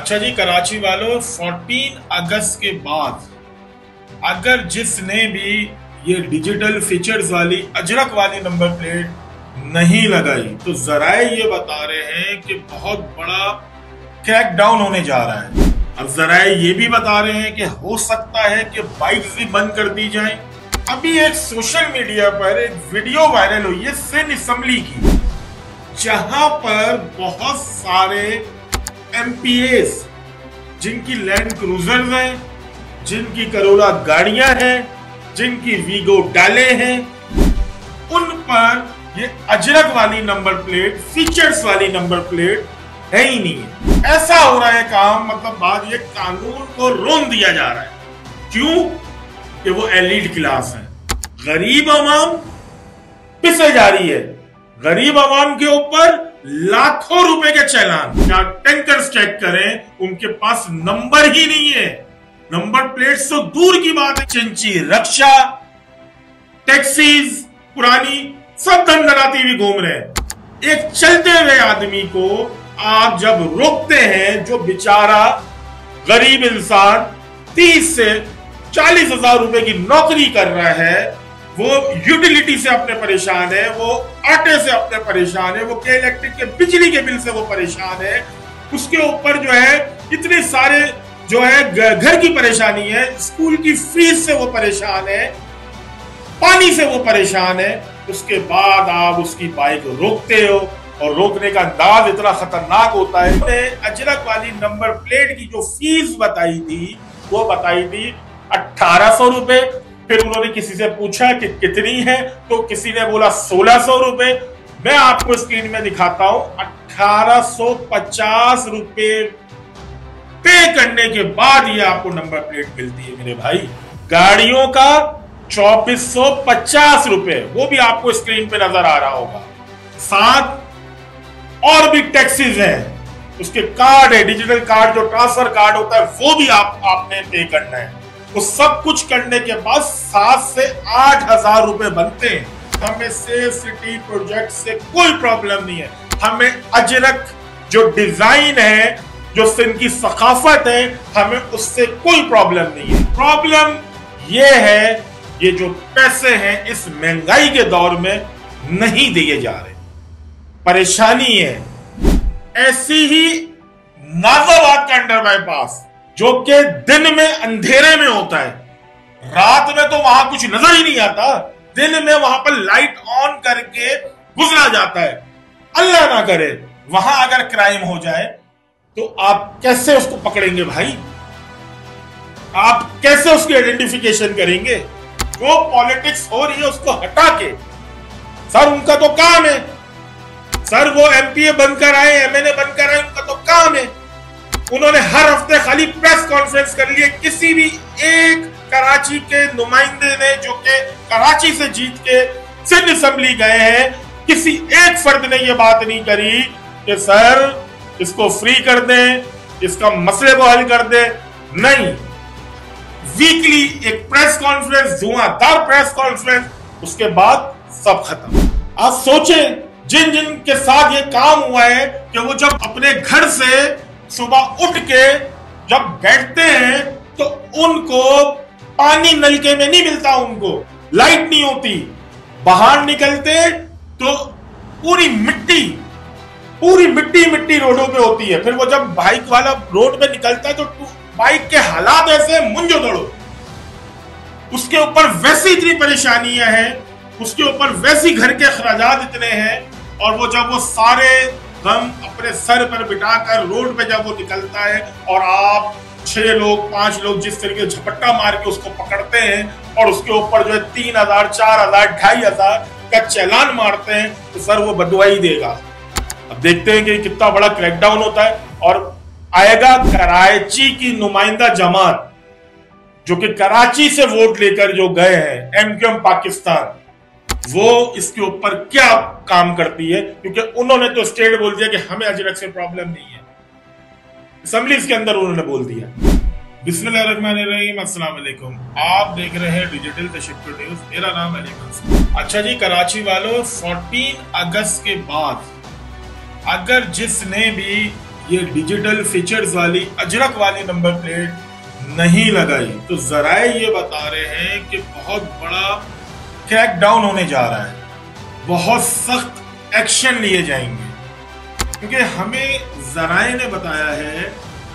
अच्छा जी, कराची वालों, 14 अगस्त के बाद अगर जिसने भी ये डिजिटल फीचर्स वाली अजरक वाली नंबर प्लेट नहीं लगाई तो जराए ये बता रहे हैं कि बहुत बड़ा क्रैकडाउन होने जा रहा है। अब जराए ये भी बता रहे हैं कि हो सकता है कि बाइक्स भी बंद कर दी जाएं। अभी एक सोशल मीडिया पर एक वीडियो वायरल हुई है सिंध असेंबली की, जहां पर बहुत सारे एमपीएस जिनकी लैंड क्रूजर्स हैं, जिनकी करोला गाड़ियां हैं, जिनकी वीगो डाले हैं, उन पर ये अजरक वाली नंबर प्लेट, फीचर्स वाली नंबर प्लेट है ही नहीं है। ऐसा हो रहा है काम, मतलब बात ये कानून को रोन दिया जा रहा है। क्यों? कि वो एलीट क्लास है, गरीब आवाम पिसे जा रही है। गरीब आवाम के ऊपर लाखों रुपए के चालान, क्या टैंकर्स चेक करें, उनके पास नंबर ही नहीं है। नंबर प्लेट तो दूर की बात है, चिंची रक्षा, टैक्सीज पुरानी सब धनधनाती भी घूम रहे हैं। एक चलते हुए आदमी को आप जब रोकते हैं, जो बेचारा गरीब इंसान 30 से 40 हजार रुपए की नौकरी कर रहा है, वो यूटिलिटी से अपने परेशान है, वो आटे से अपने परेशान है, वो के इलेक्ट्रिक के बिजली के बिल से वो परेशान है, उसके ऊपर जो है इतने सारे जो है घर की परेशानी है, स्कूल की फीस से वो परेशान है, पानी से वो परेशान है। उसके बाद आप उसकी बाइक रोकते हो और रोकने का अंदाज इतना खतरनाक होता है। उन्होंने अजरक वाली नंबर प्लेट की जो फीस बताई थी, वो बताई थी 1800 रुपए। फिर उन्होंने किसी से पूछा कि कितनी है, तो किसी ने बोला 1600 रुपए। मैं आपको स्क्रीन में दिखाता हूं, 1850 रुपए पे करने के बाद ये आपको नंबर प्लेट मिलती है मेरे भाई। गाड़ियों का 2450 रुपए, वो भी आपको स्क्रीन पे नजर आ रहा होगा। साथ और भी टैक्सीज हैं, उसके कार्ड है, डिजिटल कार्ड जो ट्रांसफर कार्ड होता है, वो भी आपने पे करना है। वो सब कुछ करने के बाद 7 से 8 हजार रुपए बनते हैं। हमें सेफ सिटी प्रोजेक्ट से कोई प्रॉब्लम नहीं है। हमें अजरक जो डिजाइन है, जो सिंध की सकाफत है, हमें उससे कोई प्रॉब्लम नहीं है। प्रॉब्लम ये है, ये जो पैसे हैं इस महंगाई के दौर में नहीं दिए जा रहे, परेशानी है। ऐसी ही नाजाबाद का अंडर बाईपास, जो कि दिन में अंधेरे में होता है, रात में तो वहां कुछ नजर ही नहीं आता, दिन में वहां पर लाइट ऑन करके गुजरा जाता है। अल्लाह ना करे वहां अगर क्राइम हो जाए तो आप कैसे उसको पकड़ेंगे भाई? आप कैसे उसकी आइडेंटिफिकेशन करेंगे? जो पॉलिटिक्स हो रही है उसको हटा के, सर उनका तो काम है, सर वो एमपीए बनकर आए, एमएनए बनकर आए, उनका तो काम है। उन्होंने हर हफ्ते खाली प्रेस कॉन्फ्रेंस कर ली है। किसी भी एक कराची के नुमाइंदे ने, जो कि कराची से जीत के सिंध असेंबली गए हैं, किसी एक फर्द ने यह बात नहीं करी कि सर इसको फ्री कर दें, इसका मसले को हल कर दें। नहीं, वीकली एक प्रेस कॉन्फ्रेंस, धुआंधार प्रेस कॉन्फ्रेंस, उसके बाद सब खत्म। आप सोचें, जिन जिन के साथ ये काम हुआ है कि वो जब अपने घर से सुबह उठ के जब बैठते हैं तो उनको पानी नलके में नहीं मिलता, उनको लाइट नहीं होती, बाहर निकलते तो पूरी मिट्टी रोडों पे होती है। फिर वो जब बाइक वाला रोड पे निकलता है तो बाइक के हालात ऐसे मुंजो दड़ो, उसके ऊपर वैसी इतनी परेशानियां हैं, उसके ऊपर वैसी घर के खर्चात इतने हैं, और वो जब वो सारे गम अपने सर पर बिठाकर रोड पे जब वो निकलता है और आप 6 लोग 5 लोग जिस तरीके से झपट्टा मार के उसको पकड़ते हैं और उसके ऊपर जो है 3000 4000 2500 का चालान मारते हैं, तो सर वो बदुआ ही देगा। अब देखते हैं कि कितना बड़ा क्रैकडाउन होता है। और आएगा कराची की नुमाइंदा जमात, जो कि कराची से वोट लेकर जो गए हैं, एमक्यूएम पाकिस्तान, वो इसके ऊपर क्या काम करती है? क्योंकि उन्होंने तो स्टेट बोल दिया कि हमें अजरक से प्रॉब्लम नहीं है, असेंबली के अंदर उन्होंने बोल दिया। बिस्मिल्लाहिर्रहमानिर्रहीम, अस्सलाम वालेकुम। आप देख रहे हैं डिजिटल तशक्कुर न्यूज़, मेरा नाम अली मंसूर। अच्छा जी, कराची वालों, 14 अगस्त के बाद अगर जिसने भी ये डिजिटल फीचर्स वाली अजरक वाली नंबर प्लेट नहीं लगाई, तो जराए ये बता रहे हैं कि बहुत बड़ा क्रैकडाउन होने जा रहा है, बहुत सख्त एक्शन लिए जाएंगे। क्योंकि हमें जराए ने बताया है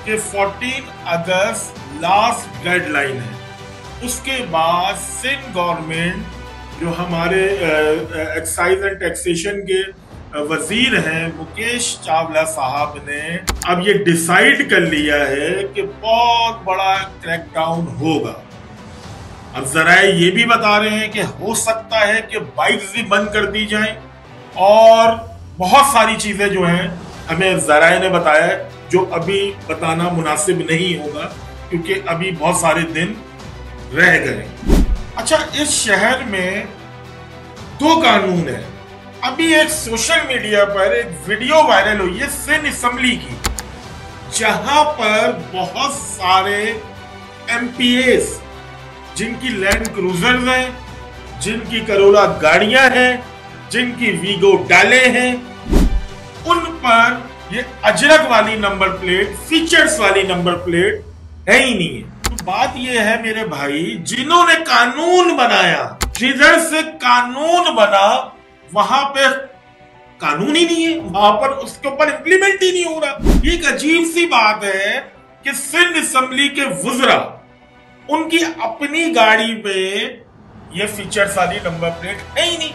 कि 14 अगस्त लास्ट डेडलाइन है। उसके बाद सिंध गवर्नमेंट, जो हमारे एक्साइज एंड टैक्सेशन के वजीर हैं मुकेश चावला साहब ने अब ये डिसाइड कर लिया है कि बहुत बड़ा क्रैकडाउन होगा। अब जराए ये भी बता रहे हैं कि हो सकता है कि बाइक्स भी बंद कर दी जाएं और बहुत सारी चीजें जो हैं हमें जराए ने बताया है, जो अभी बताना मुनासिब नहीं होगा क्योंकि अभी बहुत सारे दिन रह गए। अच्छा, इस शहर में 2 कानून है। अभी एक सोशल मीडिया पर एक वीडियो वायरल हुई है सिंध असेंबली की, जहां पर बहुत सारे एमपीएस जिनकी लैंड क्रूजर्स हैं, जिनकी करोला गाड़ियां हैं, जिनकी वीगो डाले हैं, उन पर ये अजरक वाली नंबर प्लेट, फीचर्स वाली नंबर प्लेट है ही नहीं है। तो बात ये है मेरे भाई, जिन्होंने कानून बनाया, जिधर से कानून बना वहां पे कानून ही नहीं है, वहां पर उसके ऊपर इंप्लीमेंट ही नहीं हो रहा। ये एक अजीब सी बात है कि सिंध असेंबली के वुज़रा, उनकी अपनी गाड़ी पे ये फीचर्स वाली नंबर प्लेट है ही नहीं।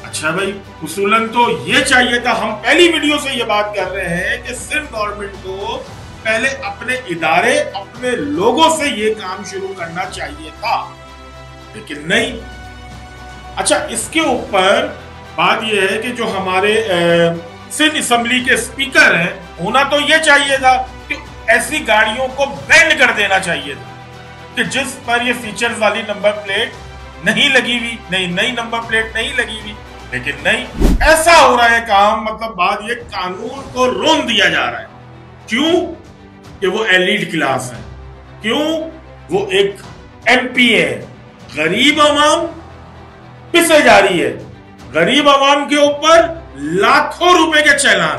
अच्छा भाई, उसूलन तो ये चाहिए था, हम पहली वीडियो से ये बात कर रहे हैं कि सिंध गवर्नमेंट को पहले अपने इदारे, अपने लोगों से ये काम शुरू करना चाहिए था, लेकिन नहीं। अच्छा, इसके ऊपर बात यह है कि जो हमारे सिंध असेंबली के स्पीकर हैं, होना तो यह चाहिए था कि ऐसी गाड़ियों को बैन कर देना चाहिए था कि जिस पर ये फीचर्स वाली नंबर प्लेट नहीं लगी हुई, नई नंबर प्लेट नहीं लगी हुई, लेकिन नहीं, ऐसा हो रहा है काम। मतलब बात ये, कानून को रोन दिया जा रहा है। क्यों? कि वो एलीट क्लास है, क्यों? वो एक एमपी है, गरीब आवाम पिसे जा रही है, गरीब आवाम के ऊपर लाखों रुपए के चालान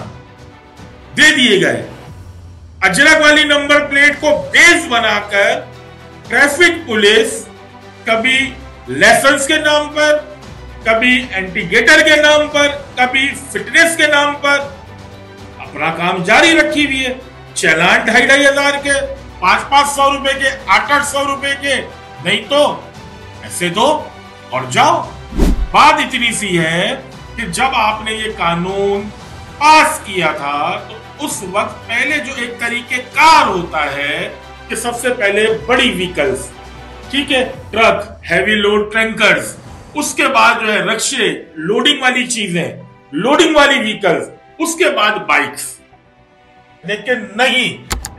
दे दिए गए। अजरक वाली नंबर प्लेट को बेस बनाकर ट्रैफिक पुलिस कभी लाइसेंस के नाम पर, कभी एंटीगेटर के नाम पर, कभी फिटनेस के नाम पर अपना काम जारी रखी हुई है। चालान 2,500 के, 500-500 रुपए के, 800-800 रुपए के, नहीं तो ऐसे दो और जाओ। बात इतनी सी है कि जब आपने ये कानून पास किया था तो उस वक्त पहले जो एक तरीकेकार होता है कि सबसे पहले बड़ी व्हीकल्स, ठीक है, ट्रक, हैवी लोड टैंकर्स, उसके बाद जो है रक्शे, लोडिंग वाली चीजें, लोडिंग वाली व्हीकल्स, उसके बाद बाइक्स। लेकिन नहीं,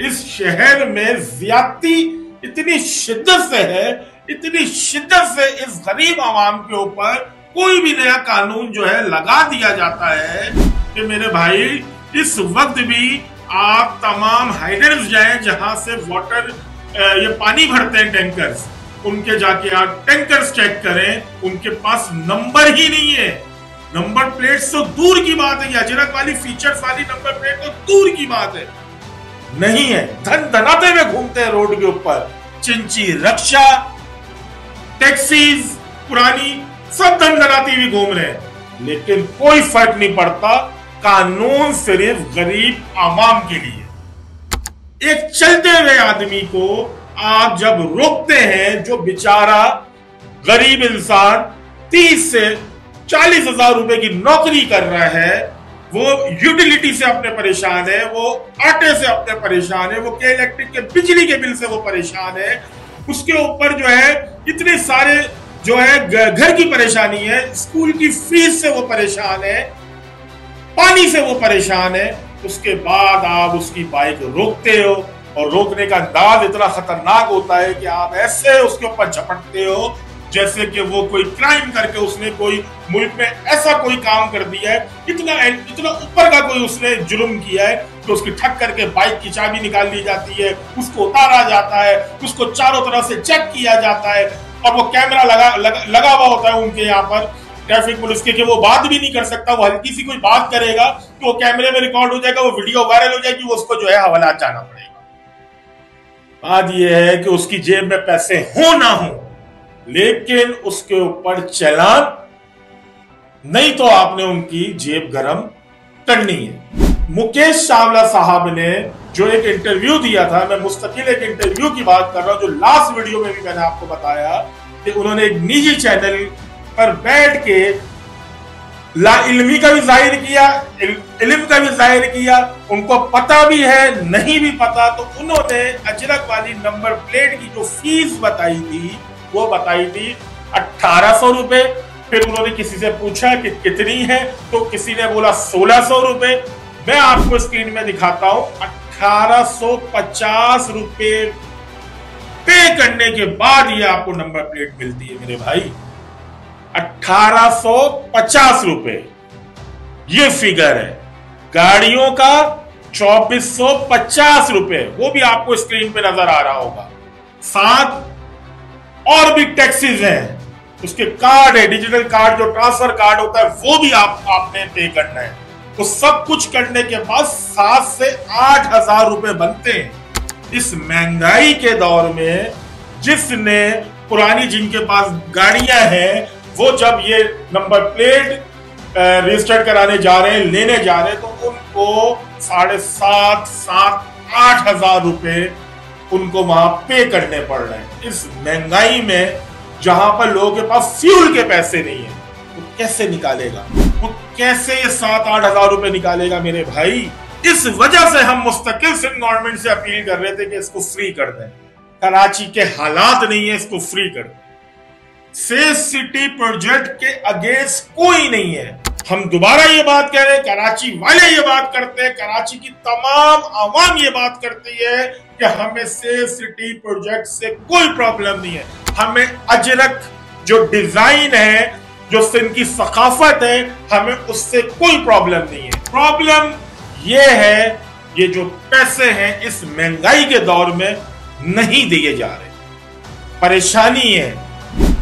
इस शहर में ज्यादती इतनी शिद्दत से है, इतनी शिद्दत से इस गरीब आवाम के ऊपर कोई भी नया कानून जो है लगा दिया जाता है कि मेरे भाई, इस वक्त भी आप तमाम हाइड्रेंट्स जाएं जहां से वाटर ये पानी भरते हैं टैंकर्स, उनके जाके आप टैंकर्स चेक करें, उनके पास नंबर ही नहीं है। नंबर प्लेट तो दूर की बात है, अजरक वाली फीचर्स वाली नंबर प्लेट तो दूर की बात है, नहीं है। धन धनाते हुए घूमते हैं रोड के ऊपर, चिंची रक्षा, टैक्सीज पुरानी, सब धन धनाती हुई घूम रहे हैं, लेकिन कोई फर्क नहीं पड़ता। कानून सिर्फ गरीब आवाम के लिए। एक चलते हुए आदमी को आप जब रोकते हैं, जो बेचारा गरीब इंसान 30 से 40 हजार रुपए की नौकरी कर रहा है, वो यूटिलिटी से अपने परेशान है, वो आटे से अपने परेशान है, वो के इलेक्ट्रिक के बिजली के बिल से वो परेशान है, उसके ऊपर जो है इतने सारे जो है घर की परेशानी है, स्कूल की फीस से वो परेशान है, पानी से वो परेशान है, उसके बाद आप उसकी बाइक रोकते हो और रोकने का अंदाज इतना खतरनाक होता है कि आप ऐसे उसके ऊपर झपटते हो जैसे कि वो कोई क्राइम करके उसने कोई मुल्क में ऐसा कोई काम कर दिया है, इतना ऊपर का कोई उसने जुर्म किया है कि उसकी ठक करके बाइक की चाबी निकाल ली जाती है, उसको उतारा जाता है, उसको चारों तरफ से चेक किया जाता है और वो कैमरा लगा हुआ होता है उनके यहाँ पर ट्रैफिक पुलिस के कि वो बात भी नहीं कर सकता, वो हल्की सी कोई बात करेगा तो वो कैमरे में रिकॉर्ड हो जाएगा, वो वीडियो वायरल हो जाएगी, वो उसको जो है हवालात जाना पड़ेगा। बात यह है कि उसकी जेब में पैसे हो ना हो, लेकिन उसके ऊपर चालान नहीं तो आपने उनकी जेब गरम करनी है। मुकेश चावला साहब ने जो एक इंटरव्यू दिया था, मैं मुस्तकिल एक इंटरव्यू की बात कर रहा हूं, जो लास्ट वीडियो में भी मैंने आपको बताया कि उन्होंने एक निजी चैनल पर बैठ के लाइल्मी का भी जाहिर किया, इल्म का भी जाहिर किया, उनको पता भी है नहीं भी पता, तो उन्होंने अजरक वाली नंबर प्लेट की जो फीस बताई थी वो बताई थी 1800 रुपए। फिर उन्होंने किसी से पूछा कि कितनी है, तो किसी ने बोला 1600 रुपए। मैं आपको स्क्रीन में दिखाता हूं, 1850 रुपए पे करने के बाद ये आपको नंबर प्लेट मिलती है मेरे भाई। 1850 रुपए ये फिगर है। गाड़ियों का 2450 रुपए, वो भी आपको स्क्रीन पे नजर आ रहा होगा। साथ और भी टैक्सेस हैं, उसके कार्ड है, डिजिटल कार्ड जो ट्रांसफर कार्ड होता है वो भी आपने पे करना है। तो सब कुछ करने के बाद 7 से 8 हजार रुपए बनते हैं। इस महंगाई के दौर में जिसने पुरानी, जिनके पास गाड़ियां हैं, वो जब ये नंबर प्लेट रजिस्टर कराने जा रहे हैं, लेने जा रहे हैं, तो उनको 7,500-8 हजार रुपए उनको वहां पे करने पड़ रहे हैं। इस महंगाई में जहां पर लोगों के पास फ्यूल के पैसे नहीं है, वो कैसे निकालेगा? वो कैसे ये 7-8 हजार रुपए निकालेगा मेरे भाई? इस वजह से हम मुस्तकिल सिंध गवर्नमेंट से अपील कर रहे थे कि इसको फ्री कर दें। कराची के हालात नहीं है, इसको फ्री कर दें। सेफ सिटी प्रोजेक्ट के अगेंस्ट कोई नहीं है। हम दोबारा ये बात कह रहे हैं, कराची वाले ये बात करते हैं, कराची की तमाम आवाम ये बात करती है कि हमें सेफ सिटी प्रोजेक्ट से कोई प्रॉब्लम नहीं है। हमें अजरक जो डिजाइन है, जो सिंध की सकाफत है, हमें उससे कोई प्रॉब्लम नहीं है। प्रॉब्लम यह है, ये जो पैसे हैं इस महंगाई के दौर में नहीं दिए जा रहे, परेशानी है।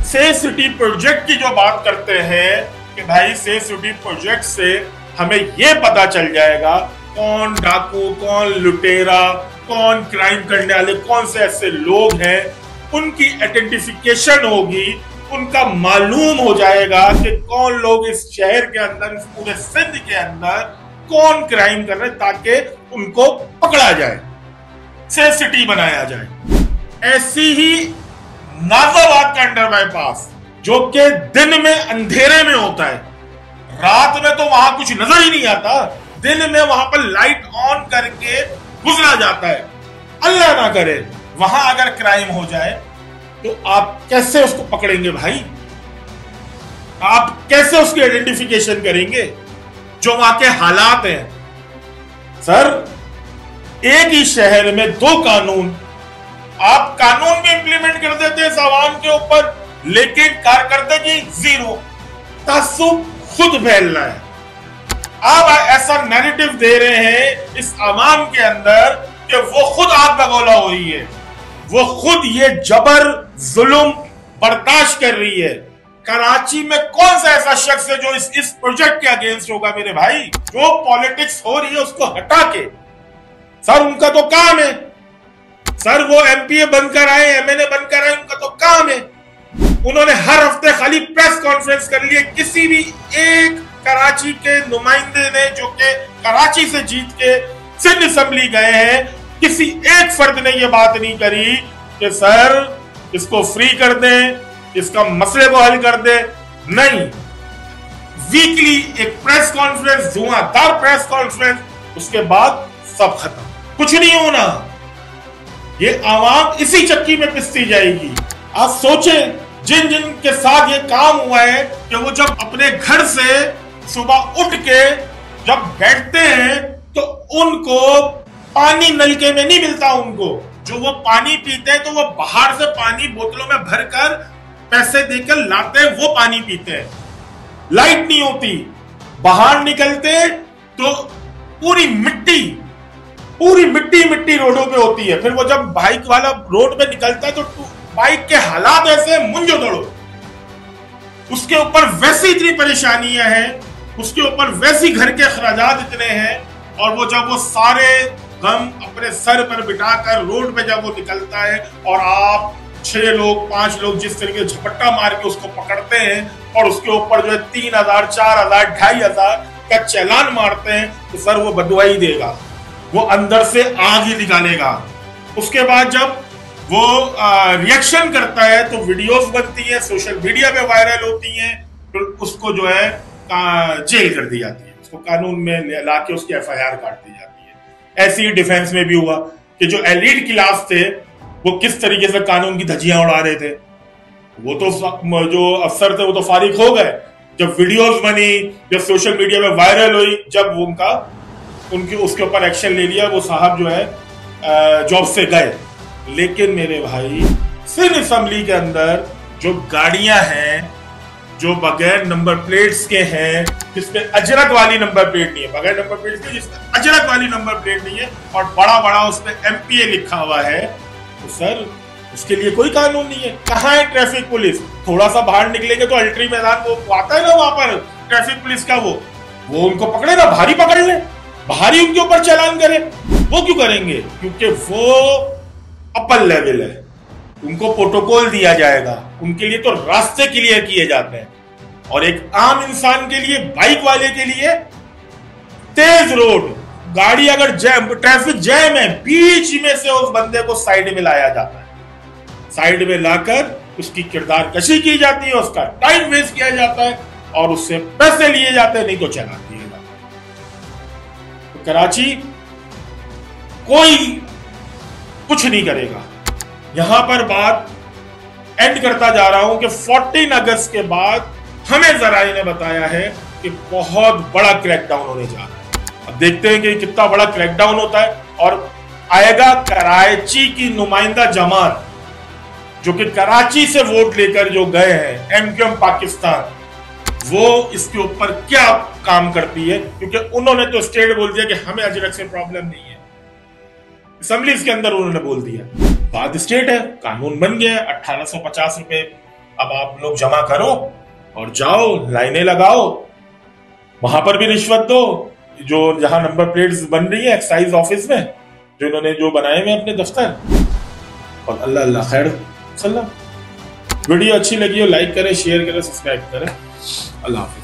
सेफ सिटी प्रोजेक्ट की जो बात करते हैं कि भाई सेफ सिटी प्रोजेक्ट से हमें यह पता चल जाएगा कौन डाकू, कौन लुटेरा, कौन क्राइम करने वाले, कौन से ऐसे लोग हैं, उनकी आइडेंटिफिकेशन होगी, उनका मालूम हो जाएगा कि कौन लोग इस शहर के अंदर, इस पूरे सिंध के अंदर कौन क्राइम कर रहे हैं, ताकि उनको पकड़ा जाए, सेफ सिटी बनाया जाए। ऐसी ही नाजाबाद का अंडर बाईपास, जो कि दिन में अंधेरे में होता है, रात में तो वहां कुछ नजर ही नहीं आता, दिन में वहां पर लाइट ऑन करके गुजरा जाता है। अल्लाह ना करे वहां अगर क्राइम हो जाए तो आप कैसे उसको पकड़ेंगे भाई? आप कैसे उसकी आइडेंटिफिकेशन करेंगे? जो वहां के हालात हैं सर, एक ही शहर में 2 कानून, आप कानून भी इंप्लीमेंट कर देते हैं इस आवाम के ऊपर, लेकिन कारकर्दगी जीरो, तासुब खुद फैल रहा है। आप ऐसा नैरेटिव दे रहे हैं इस आवाम के अंदर कि वो खुद आग बगौला हो रही है, वो खुद ये जबर जुल्म बर्दाश्त कर रही है। कराची में कौन सा ऐसा शख्स है जो इस प्रोजेक्ट के अगेंस्ट होगा मेरे भाई? जो पॉलिटिक्स हो रही है उसको हटा के, सर उनका तो काम है, सर वो एमपीए बनकर आए, एमएनए बनकर आए, उनका तो काम है। उन्होंने हर हफ्ते खाली प्रेस कॉन्फ्रेंस कर ली है। किसी भी एक कराची के नुमाइंदे ने, जो कि कराची से जीत के सिंध असेंबली गए हैं, किसी एक फर्द ने यह बात नहीं करी कि सर इसको फ्री कर दें, इसका मसले को हल कर दें। नहीं, वीकली एक प्रेस कॉन्फ्रेंस, धुआंधार प्रेस कॉन्फ्रेंस, उसके बाद सब खत्म, कुछ नहीं होना। ये आवाम इसी चक्की में पिसती जाएगी। आप सोचें, जिन जिन के साथ ये काम हुआ है कि वो जब अपने घर से सुबह उठ के जब बैठते हैं तो उनको पानी नलके में नहीं मिलता, उनको जो वो पानी पीते हैं तो वो बाहर से पानी बोतलों में भरकर पैसे देकर लाते हैं, वो पानी पीते हैं। लाइट नहीं होती, बाहर निकलते तो पूरी मिट्टी रोडों पे होती है। फिर वो जब बाइक वाला रोड पे निकलता है तो बाइक के हालात ऐसे मुंजो दड़ो। उसके ऊपर वैसी इतनी परेशानियां हैं, उसके ऊपर वैसी घर के अखराजात इतने हैं, और वो जब वो सारे गम अपने सर पर बिठाकर रोड पे जब वो निकलता है और आप 6 लोग 5 लोग जिस तरीके से झपट्टा मार के उसको पकड़ते हैं और उसके ऊपर जो है 3000 4000 2500 का चालान मारते हैं, तो सर वो बदुआ ही देगा, वो अंदर से आग ही निकालेगा। उसके बाद जब वो रिएक्शन करता है तो वीडियोस बनती है, सोशल मीडिया पे वायरल होती हैं, तो उसको जो है जेल कर दी जाती है, उसको कानून में लाके उसकी FIR काट दी जाती है। ऐसे ही डिफेंस में भी हुआ कि जो एलीट क्लास थे वो किस तरीके से कानून की धज्जियां उड़ा रहे थे। वो तो जो अफसर थे वो तो फारिग हो गए जब वीडियोस बनी, जब सोशल मीडिया में वायरल हुई, जब उनके उसके ऊपर एक्शन ले लिया, वो साहब जो है जॉब से गए। लेकिन मेरे भाई सिंध असेंबली के अंदर जो गाड़ियां हैं जो बगैर नंबर प्लेट्स के हैं, जिसपे अजरक वाली नंबर प्लेट नहीं है, बगैर नंबर प्लेट के जिसपे अजरक वाली नंबर प्लेट नहीं है और बड़ा बड़ा उसपे MPA लिखा हुआ है, तो सर उसके लिए कोई कानून नहीं है। कहाँ है ट्रैफिक पुलिस? थोड़ा सा बाहर निकलेंगे तो अल्ट्री मैदान वो आता है ना, वहां पर ट्रैफिक पुलिस का वो उनको पकड़े ना, भारी पकड़ ले, भारी उनके ऊपर चालान करे। वो क्यों करेंगे? क्योंकि वो अपर लेवल है, उनको प्रोटोकॉल दिया जाएगा, उनके लिए तो रास्ते क्लियर किए जाते हैं। और एक आम इंसान के लिए, बाइक वाले के लिए तेज रोड, गाड़ी अगर ट्रैफिक जैम है, बीच में से उस बंदे को साइड में लाया जाता है, साइड में लाकर उसकी किरदार कशी की जाती है, उसका टाइम वेस्ट किया जाता है और उससे पैसे लिए जाते हैं, नहीं तो चला दिया जाता है। तो कराची कोई कुछ नहीं करेगा। यहां पर बात एंड करता जा रहा हूं कि 14 अगस्त के बाद हमें जराए ने बताया है कि बहुत बड़ा क्रैकडाउन होने जा रहा है। अब देखते हैं कि कितना बड़ा क्रैकडाउन होता है और आएगा कराची की नुमाइंदा जमात जो कि कराची से वोट लेकर जो गए हैं MQM पाकिस्तान, वो इसके ऊपर क्या काम करती है, क्योंकि उन्होंने तो स्टेट बोल दिया कि हमें अजरक से प्रॉब्लम नहीं है, असेंबली के अंदर उन्होंने बोल दिया, बात स्टेट है, कानून बन गया, 1850 रुपए अब आप लोग जमा करो और जाओ लाइनें लगाओ, वहां पर भी रिश्वत दो, जो जहां नंबर प्लेट्स बन रही है एक्साइज ऑफिस में जो इन्होंने जो बनाए हुए अपने दफ्तर, और अल्लाह अल्लाह खैर सल्लम। वीडियो अच्छी लगी हो लाइक करें, शेयर करें, सब्सक्राइब करें। अल्लाह हाफिज।